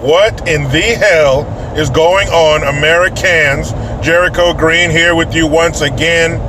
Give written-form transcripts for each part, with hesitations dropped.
What in the hell is going on, Americans? Jericho Green here with you once again.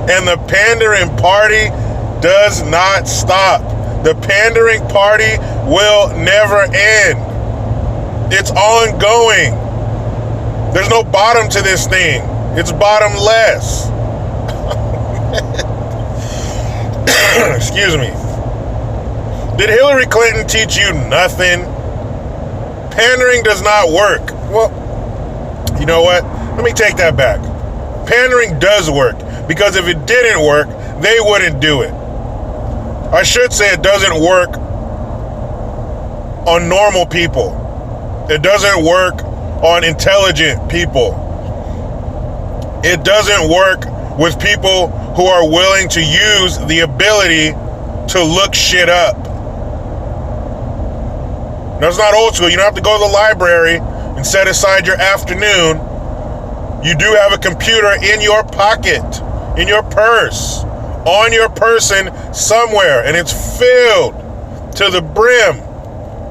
And the pandering party does not stop. The pandering party will never end. It's ongoing. There's no bottom to this thing. It's bottomless. Excuse me. Did Hillary Clinton teach you nothing? Pandering does not work. Well, you know what? Let me take that back. Pandering does work, because if it didn't work, they wouldn't do it. I should say it doesn't work on normal people. It doesn't work on intelligent people. It doesn't work with people who are willing to use the ability to look shit up. Now, it's not old school. You don't have to go to the library and set aside your afternoon. You do have a computer in your pocket, in your purse, on your person somewhere, and it's filled to the brim,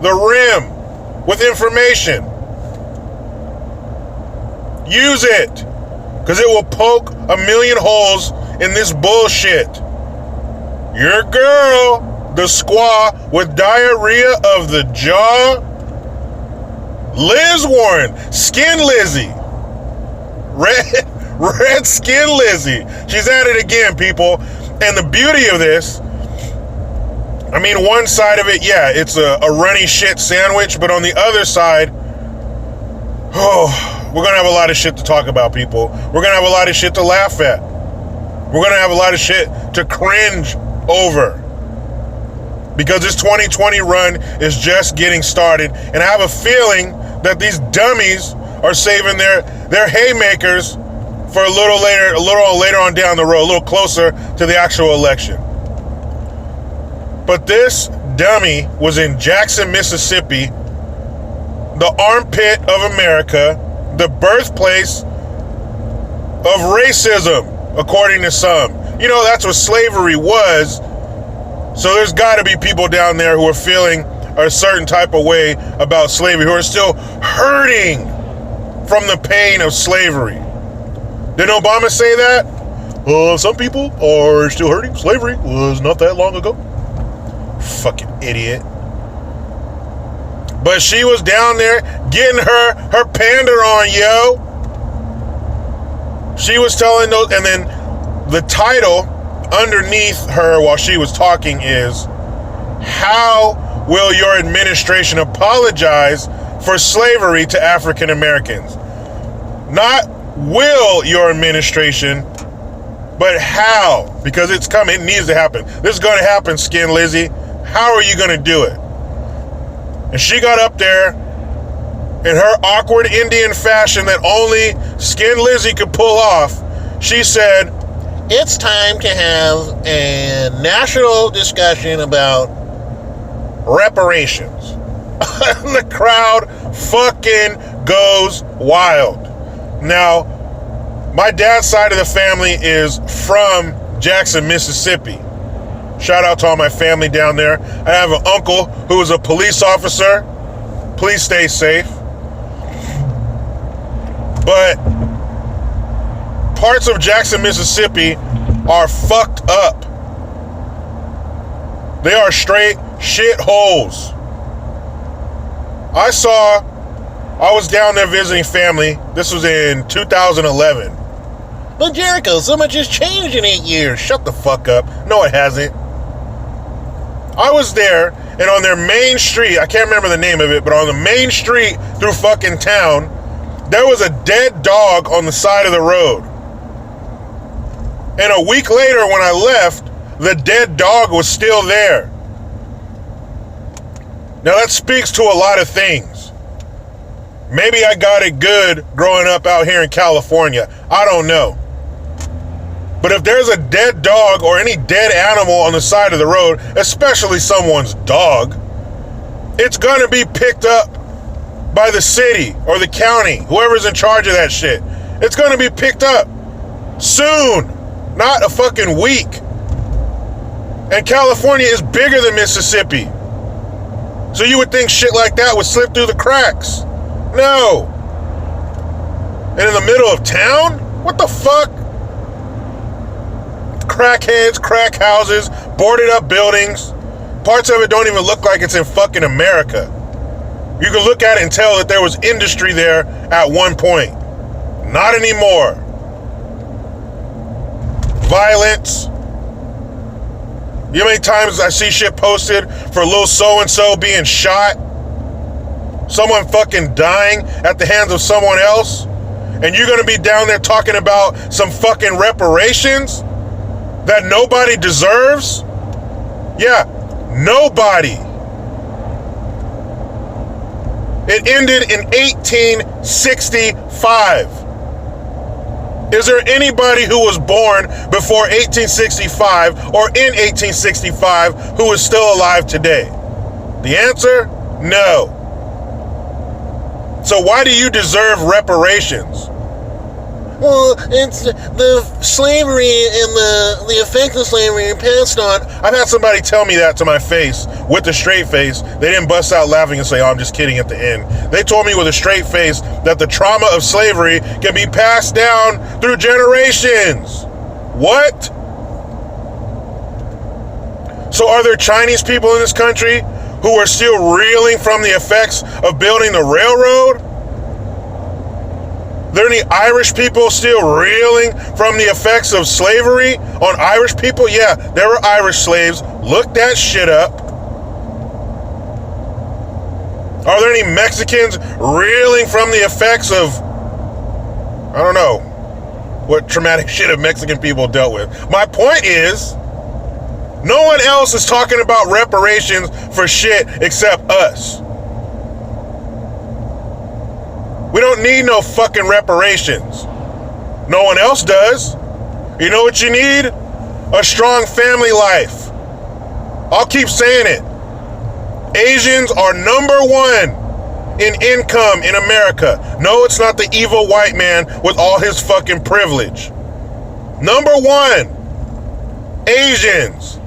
the rim, with information. Use it, because it will poke a million holes in this bullshit. Your girl, the squaw with diarrhea of the jaw, Liz Warren, Skin Lizzy, Redskin Lizzy. She's at it again, people. And the beauty of this, I mean, one side of it, yeah, it's a runny shit sandwich, but on the other side, oh, we're gonna have a lot of shit to talk about, people. We're gonna have a lot of shit to laugh at. We're gonna have a lot of shit to cringe over. Because this 2020 run is just getting started, and I have a feeling that these dummies are saving their haymakers for a little later on down the road, a little closer to the actual election. But this dummy was in Jackson, Mississippi, the armpit of America, the birthplace of racism, according to some. You know, that's what slavery was. So there's got to be people down there who are feeling a certain type of way about slavery, who are still hurting from the pain of slavery. Didn't Obama say that? Some people are still hurting. Slavery was not that long ago. Fucking idiot. But she was down there getting her pander on, yo. She was telling those, and then the title underneath her while she was talking is, how will your administration apologize for slavery to African Americans? Not will your administration, but how? Because it's coming. It needs to happen. This is going to happen, Skin Lizzy. How are you going to do it? And she got up there in her awkward Indian fashion that only Skin Lizzy could pull off. She said, it's time to have a national discussion about reparations. The crowd fucking goes wild. Now, my dad's side of the family is from Jackson, Mississippi. Shout out to all my family down there. I have an uncle who is a police officer. Please stay safe. But parts of Jackson, Mississippi are fucked up. They are straight shit holes. I was down there visiting family. This was in 2011. But Jericho, so much has changed in 8 years. Shut the fuck up. No, it hasn't. I was there, and on their main street, I can't remember the name of it, but on the main street through fucking town, there was a dead dog on the side of the road. And a week later, when I left, the dead dog was still there. Now that speaks to a lot of things. Maybe I got it good growing up out here in California. I don't know. But if there's a dead dog or any dead animal on the side of the road, especially someone's dog, it's gonna be picked up by the city or the county, whoever's in charge of that shit. It's gonna be picked up soon, not a fucking week. And California is bigger than Mississippi. So you would think shit like that would slip through the cracks. No. And in the middle of town? What the fuck? Crackheads, crack houses, boarded up buildings. Parts of it don't even look like it's in fucking America. You can look at it and tell that there was industry there at one point. Not anymore. Violence. You know how many times I see shit posted for little so-and-so being shot? Someone fucking dying at the hands of someone else? And you're gonna be down there talking about some fucking reparations that nobody deserves? Yeah, nobody. It ended in 1865. Is there anybody who was born before 1865 or in 1865 who is still alive today? The answer, no. So why do you deserve reparations? Well, it's the slavery and the effect of slavery passed on. I've had somebody tell me that to my face with a straight face. They didn't bust out laughing and say, oh, I'm just kidding at the end. They told me with a straight face that the trauma of slavery can be passed down through generations. What? So are there Chinese people in this country who are still reeling from the effects of building the railroad? Are there any Irish people still reeling from the effects of slavery on Irish people? Yeah, there were Irish slaves. Look that shit up. Are there any Mexicans reeling from the effects of, I don't know, what traumatic shit have Mexican people dealt with? My point is, no one else is talking about reparations for shit except us. We don't need no fucking reparations. No one else does. You know what you need? A strong family life. I'll keep saying it. Asians are number one in income in America. No, it's not the evil white man with all his fucking privilege. Number one, Asians.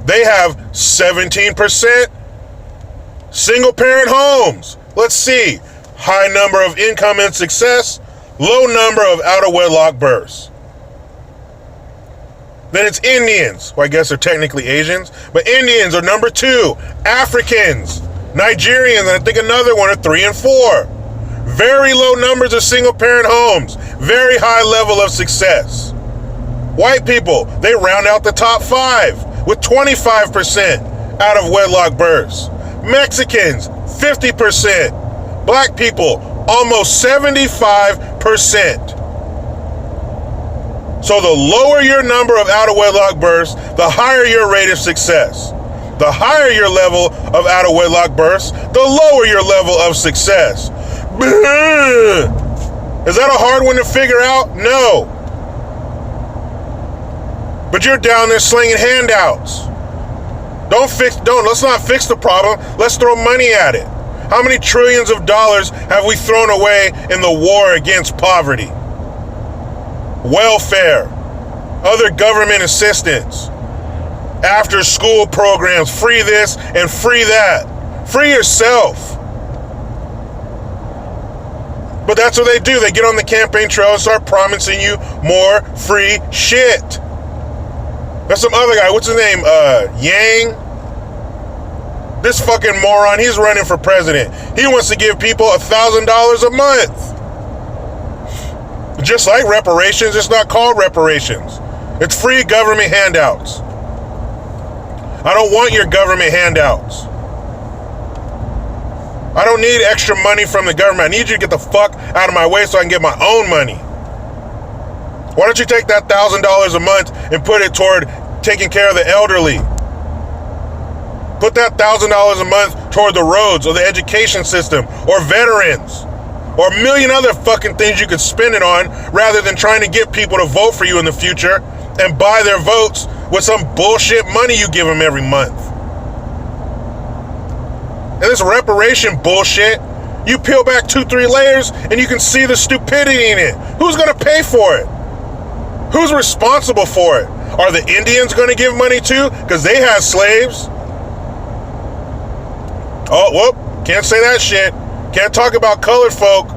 They have 17% single parent homes. Let's see. High number of income and success, low number of out of wedlock births. Then it's Indians, who I guess are technically Asians, but Indians are number two. Africans, Nigerians, and I think another one are 3 and 4. Very low numbers of single parent homes, very high level of success. White people, they round out the top 5 with 25% out of wedlock births. Mexicans, 50%. Black people, almost 75%. So the lower your number of out of wedlock births, the higher your rate of success. The higher your level of out of wedlock births, the lower your level of success. Is that a hard one to figure out? No. But you're down there slinging handouts. Let's not fix the problem. Let's throw money at it. How many trillions of dollars have we thrown away in the war against poverty? Welfare, other government assistance, after school programs, free this and free that. Free yourself. But that's what they do. They get on the campaign trail and start promising you more free shit. There's some other guy, what's his name? Yang? This fucking moron, he's running for president. He wants to give people $1,000 a month. Just like reparations, it's not called reparations. It's free government handouts. I don't want your government handouts. I don't need extra money from the government. I need you to get the fuck out of my way so I can get my own money. Why don't you take that $1,000 a month and put it toward taking care of the elderly? Put that $1,000 a month toward the roads or the education system or veterans or a million other fucking things you could spend it on rather than trying to get people to vote for you in the future and buy their votes with some bullshit money you give them every month. And this reparation bullshit, you peel back 2-3 layers and you can see the stupidity in it. Who's going to pay for it? Who's responsible for it? Are the Indians going to give money too? Because they had slaves. Oh, whoop. Can't say that shit. Can't talk about colored folk.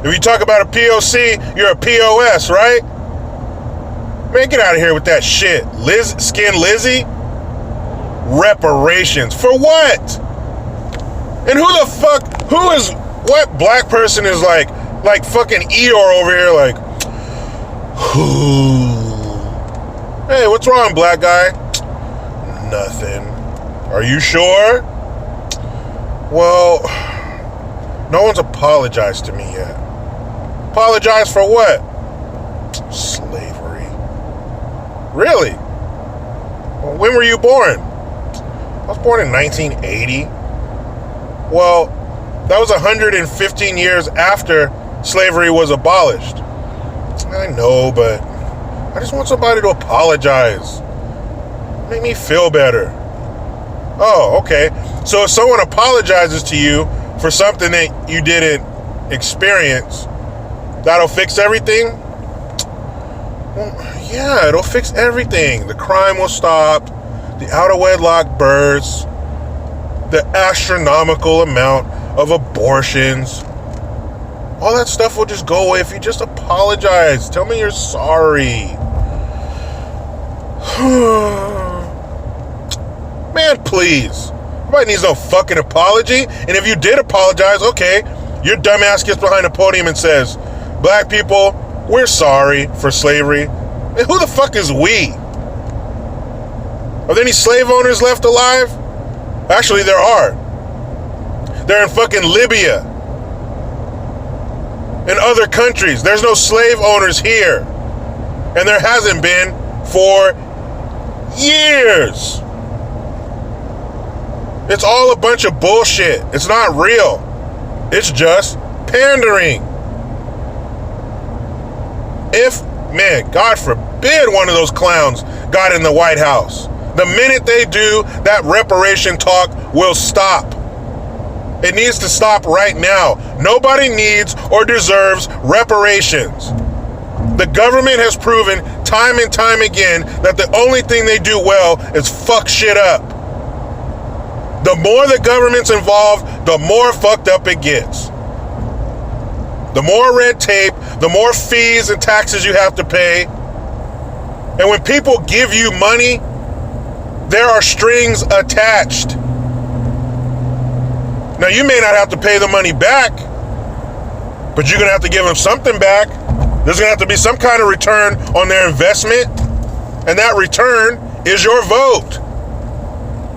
If you talk about a POC, you're a POS, right? Man, get out of here with that shit. Redskin Lizzy? Reparations. For what? And who the fuck, what black person is like fucking Eeyore over here like, hey, what's wrong, black guy? Nothing. Are you sure? Well, no one's apologized to me yet. Apologize for what? Slavery. Really? Well, when were you born? I was born in 1980. Well, that was 115 years after slavery was abolished. I know, but I just want somebody to apologize. Make me feel better. Oh, okay. So if someone apologizes to you for something that you didn't experience, that'll fix everything? Well, yeah, it'll fix everything. The crime will stop, the out-of-wedlock births, the astronomical amount of abortions. All that stuff will just go away if you just apologize. Tell me you're sorry. Man, please. Nobody needs no fucking apology. And if you did apologize, okay, your dumbass gets behind a podium and says, black people, we're sorry for slavery. And who the fuck is we? Are there any slave owners left alive? Actually, there are. They're in fucking Libya and other countries. There's no slave owners here. And there hasn't been for years. It's all a bunch of bullshit. It's not real. It's just pandering. If, man, God forbid one of those clowns got in the White House, the minute they do, that reparation talk will stop. It needs to stop right now. Nobody needs or deserves reparations. The government has proven time and time again that the only thing they do well is fuck shit up. The more the government's involved, the more fucked up it gets. The more red tape, the more fees and taxes you have to pay. And when people give you money, there are strings attached. Now, you may not have to pay the money back, but you're going to have to give them something back. There's going to have to be some kind of return on their investment, and that return is your vote.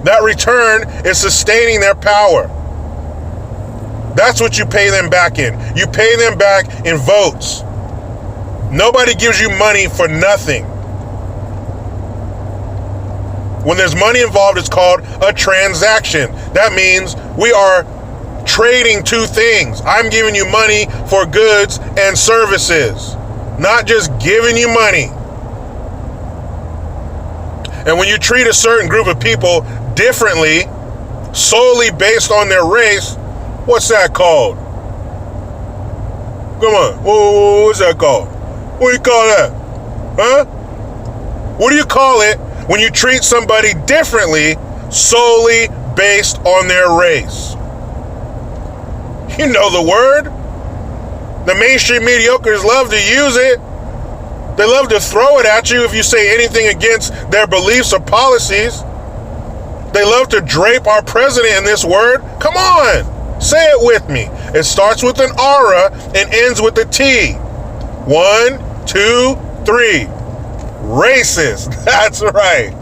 That return is sustaining their power. That's what you pay them back in. You pay them back in votes. Nobody gives you money for nothing. When there's money involved, it's called a transaction. That means we are trading two things. I'm giving you money for goods and services, not just giving you money. And when you treat a certain group of people differently, solely based on their race, what's that called? Come on, what's that called? What do you call that? Huh? What do you call it when you treat somebody differently solely based on their race? You know the word. The mainstream mediocres love to use it. They love to throw it at you if you say anything against their beliefs or policies. They love to drape our president in this word. Come on, say it with me. It starts with an aura and ends with a T. 1, 2, 3. Racist. That's right.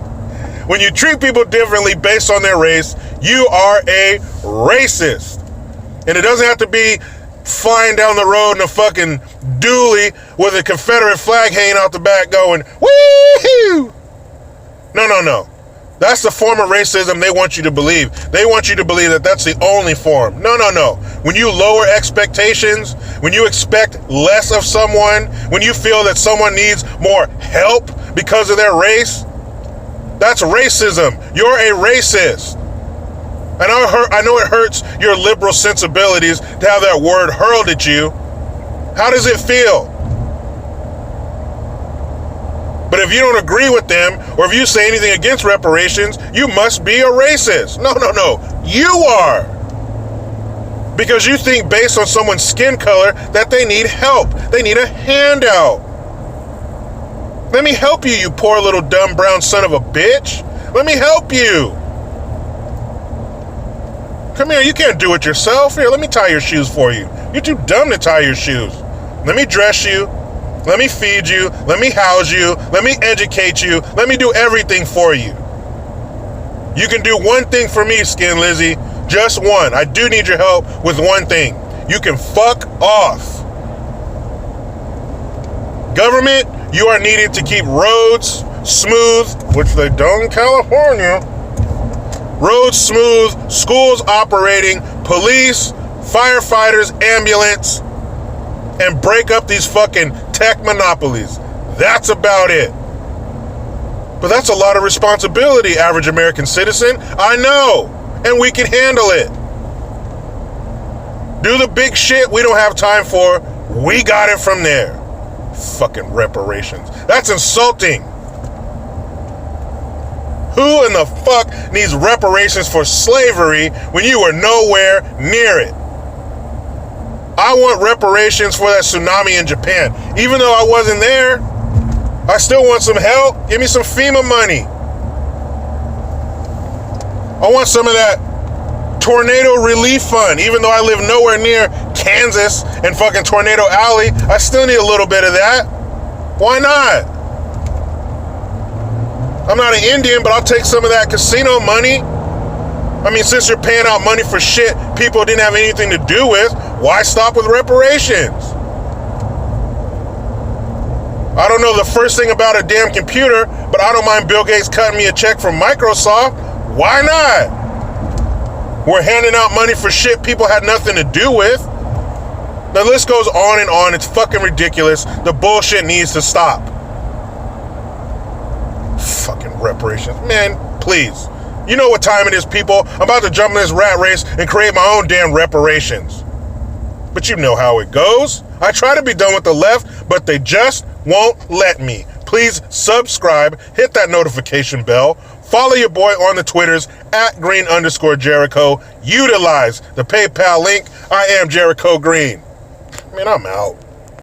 When you treat people differently based on their race, you are a racist. And it doesn't have to be flying down the road in a fucking dually with a Confederate flag hanging out the back going, woo-hoo! No. That's the form of racism they want you to believe. They want you to believe that that's the only form. No. When you lower expectations, when you expect less of someone, when you feel that someone needs more help because of their race, that's racism. You're a racist. And I know it hurts your liberal sensibilities to have that word hurled at you. How does it feel? But if you don't agree with them, or if you say anything against reparations, you must be a racist. No. You are. Because you think based on someone's skin color that they need help. They need a handout. Let me help you, you poor little dumb brown son of a bitch. Let me help you. Come here, you can't do it yourself. Here, let me tie your shoes for you. You're too dumb to tie your shoes. Let me dress you. Let me feed you. Let me house you. Let me educate you. Let me do everything for you. You can do one thing for me, Skin Lizzy. Just one. I do need your help with one thing. You can fuck off. Government, you are needed to keep roads smooth, which they don't in California. Roads smooth, schools operating, police, firefighters, ambulance, and break up these fucking tech monopolies. That's about it. But that's a lot of responsibility, average American citizen. I know, and we can handle it. Do the big shit we don't have time for. We got it from there. Fucking reparations. That's insulting. Who in the fuck needs reparations for slavery when you were nowhere near it? I want reparations for that tsunami in Japan. Even though I wasn't there, I still want some help. Give me some FEMA money. I want some of that tornado relief fund. Even though I live nowhere near Kansas and fucking Tornado Alley, I still need a little bit of that. Why not? I'm not an Indian, but I'll take some of that casino money. I mean, since you're paying out money for shit people didn't have anything to do with, why stop with reparations? I don't know the first thing about a damn computer, but I don't mind Bill Gates cutting me a check from Microsoft. Why not? We're handing out money for shit people had nothing to do with. The list goes on and on. It's fucking ridiculous. The bullshit needs to stop. Fucking reparations. Man, please. You know what time it is, people. I'm about to jump in this rat race and create my own damn reparations. But you know how it goes. I try to be done with the left, but they just won't let me. Please subscribe, hit that notification bell, follow your boy on the Twitters @green_Jericho. Utilize the PayPal link. I am Jericho Green. Man, I'm out.